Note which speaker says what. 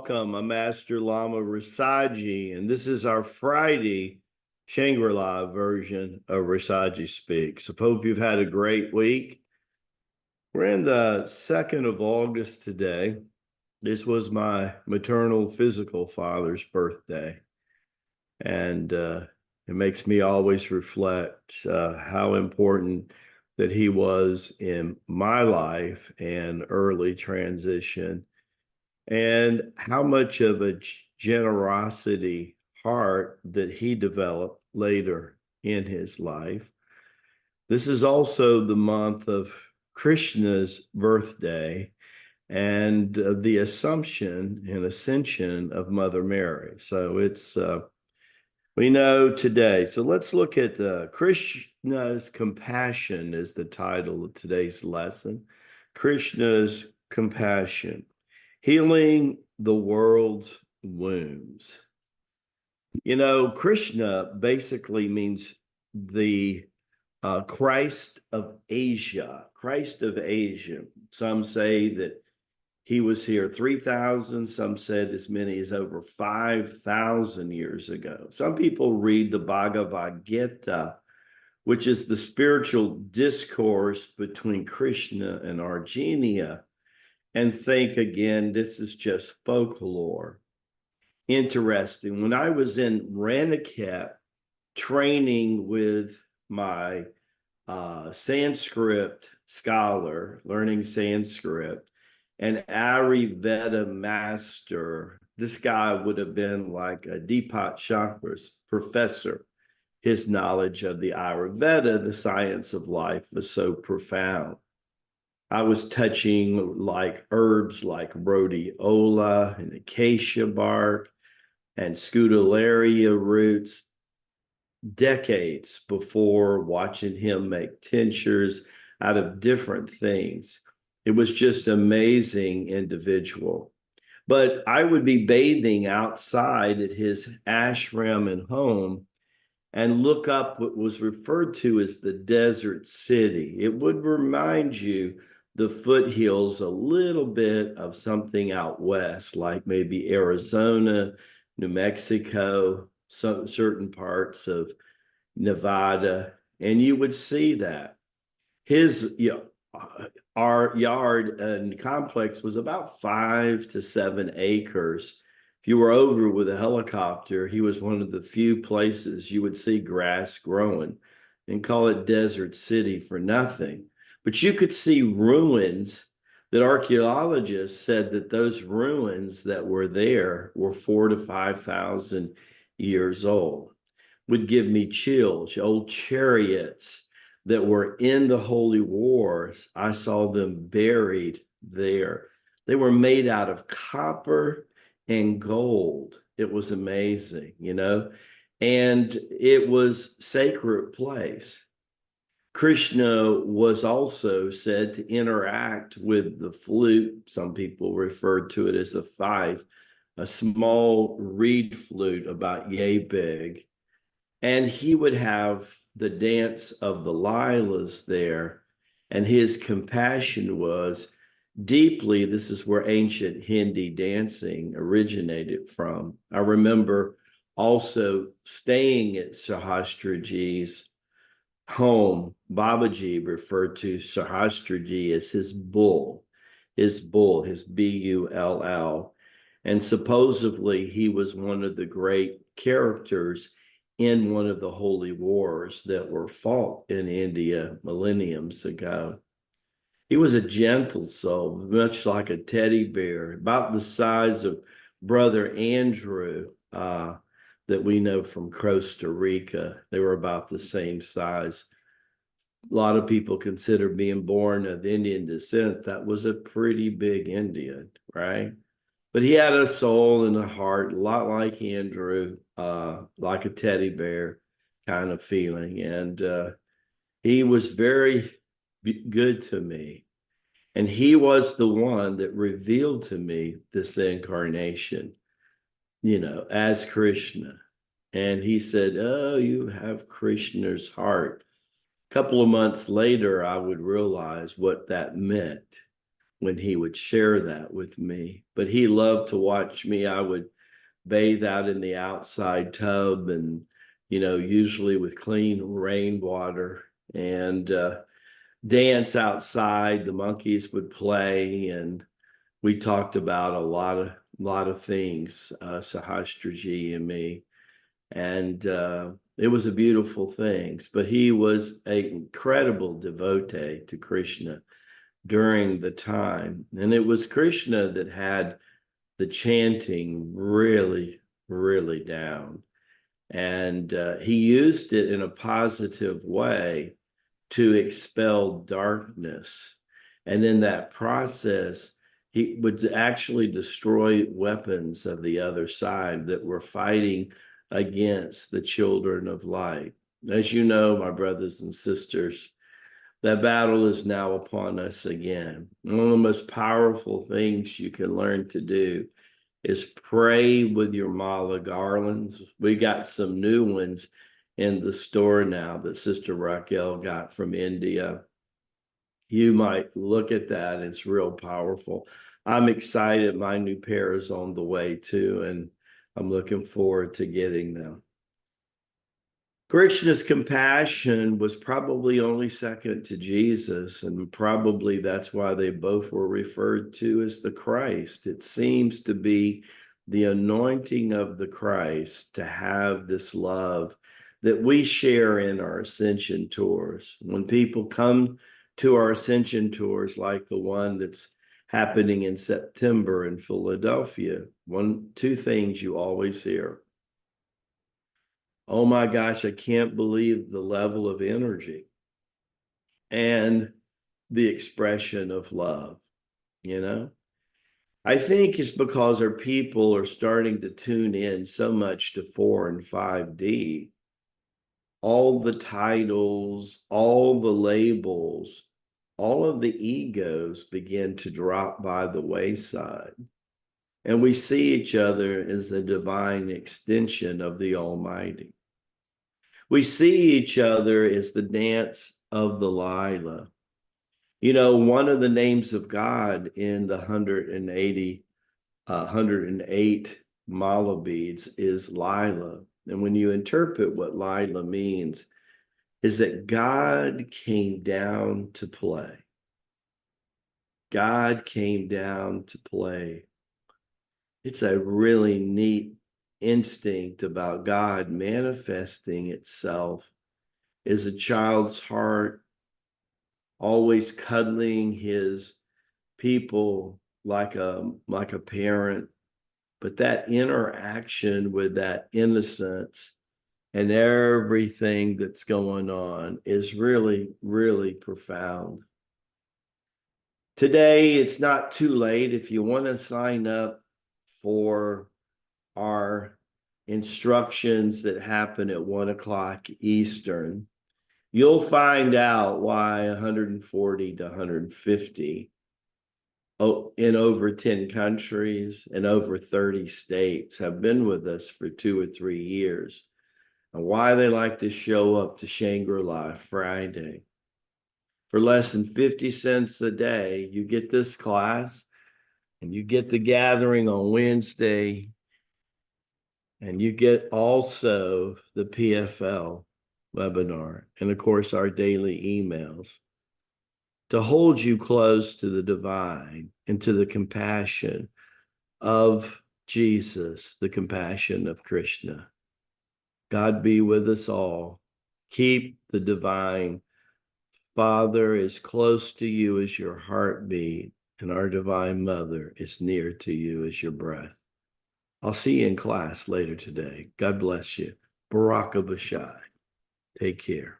Speaker 1: welcome. I'm Master Lama Rasaji, and this is our Friday Shangri-La version of Rasaji Speaks. I hope you've had a great week. We're in the 2nd of August today. This was my maternal physical father's birthday, and it makes me always reflect how important that he was in my life and early transition, and how much of a generosity heart that he developed later in his life. This is also the month of Krishna's birthday and the Assumption and Ascension of Mother Mary. So we know today. So let's look at Krishna's compassion is the title of today's lesson. Krishna's compassion. Healing the world's wounds. Krishna basically means the Christ of Asia, Christ of Asia. Some say that he was here 3,000, some said as many as over 5,000 years ago. Some people read the Bhagavad Gita, which is the spiritual discourse between Krishna and Arjuna, and think again, this is just folklore. Interesting. When I was in Raniket training with my Sanskrit scholar, learning Sanskrit, an Ayurveda master, this guy would have been like a Deepak Chakra's professor. His knowledge of the Ayurveda, the science of life, was so profound. I was touching like herbs like rhodiola and acacia bark and scutellaria roots decades before watching him make tinctures out of different things. It was just an amazing individual. But I would be bathing outside at his ashram and home and look up what was referred to as the desert city. It would remind you the foothills a little bit of something out west, like maybe Arizona, New Mexico, some certain parts of Nevada, and you would see that. Our yard and complex was about 5 to 7 acres. If you were over with a helicopter, he was one of the few places you would see grass growing, and call it Desert City for nothing. But you could see ruins that archaeologists said that those ruins that were there were 4,000 to 5,000 years old. Would give me chills. Old chariots that were in the holy wars, I saw them buried there. They were made out of copper and gold. It was amazing, and it was a sacred place. Krishna was also said to interact with the flute. Some people referred to it as a fife, a small reed flute about yay big. And he would have the dance of the Lilas there. And his compassion was deeply, this is where ancient Hindi dancing originated from. I remember also staying at Sahasraji's home. Babaji referred to Sahasraji as his bull, his Bull. And supposedly he was one of the great characters in one of the holy wars that were fought in India millenniums ago. He was a gentle soul, much like a teddy bear, about the size of Brother Andrew that we know from Costa Rica. They were about the same size. A lot of people consider being born of Indian descent, that was a pretty big Indian, right? But he had a soul and a heart, a lot like Andrew, like a teddy bear kind of feeling. And he was very good to me. And he was the one that revealed to me this incarnation, as Krishna. And he said, oh, you have Krishna's heart. A couple of months later, I would realize what that meant. when he would share that with me. But he loved to watch me. I would bathe out in the outside tub, and usually with clean rainwater, and dance outside. The monkeys would play, and we talked about a lot of things, Sahastraji and me, and it was a beautiful thing. But he was an incredible devotee to Krishna during the time, and it was Krishna that had the chanting really, really down, and he used it in a positive way to expel darkness. And in that process, he would actually destroy weapons of the other side that were fighting against the children of light. As you know, my brothers and sisters, that battle is now upon us again. One of the most powerful things you can learn to do is pray with your mala garlands. We got some new ones in the store now that Sister Raquel got from India. You might look at that. It's real powerful. I'm excited. My new pair is on the way too, and I'm looking forward to getting them. Krishna's compassion was probably only second to Jesus, and probably that's why they both were referred to as the Christ. It seems to be the anointing of the Christ to have this love that we share in our Ascension tours. When people come to our Ascension tours, like the one that's happening in September in Philadelphia, two things you always hear. Oh my gosh, I can't believe the level of energy and the expression of love, I think it's because our people are starting to tune in so much to 4 and 5D. All the titles, all the labels, all of the egos begin to drop by the wayside. And we see each other as a divine extension of the Almighty. We see each other as the dance of the Lila. One of the names of God in the 108 mala beads is Lila. And when you interpret what Lila means, is that God came down to play. God came down to play. It's a really neat instinct about God manifesting itself as a child's heart, always cuddling his people like a parent. But that interaction with that innocence and everything that's going on is really, really profound. Today, it's not too late. If you want to sign up for our instructions that happen at 1 o'clock Eastern, you'll find out why 140 to 150 in over 10 countries and over 30 states have been with us for 2 or 3 years, and why they like to show up to Shangri-La Friday. For less than 50 cents a day, you get this class, and you get the gathering on Wednesday, and you get also the PFL webinar, and of course our daily emails to hold you close to the divine and to the compassion of Jesus, the compassion of Krishna. God be with us all. Keep the divine Father as close to you as your heartbeat, and our Divine Mother is near to you as your breath. I'll see you in class later today. God bless you. Baraka Bashai. Take care.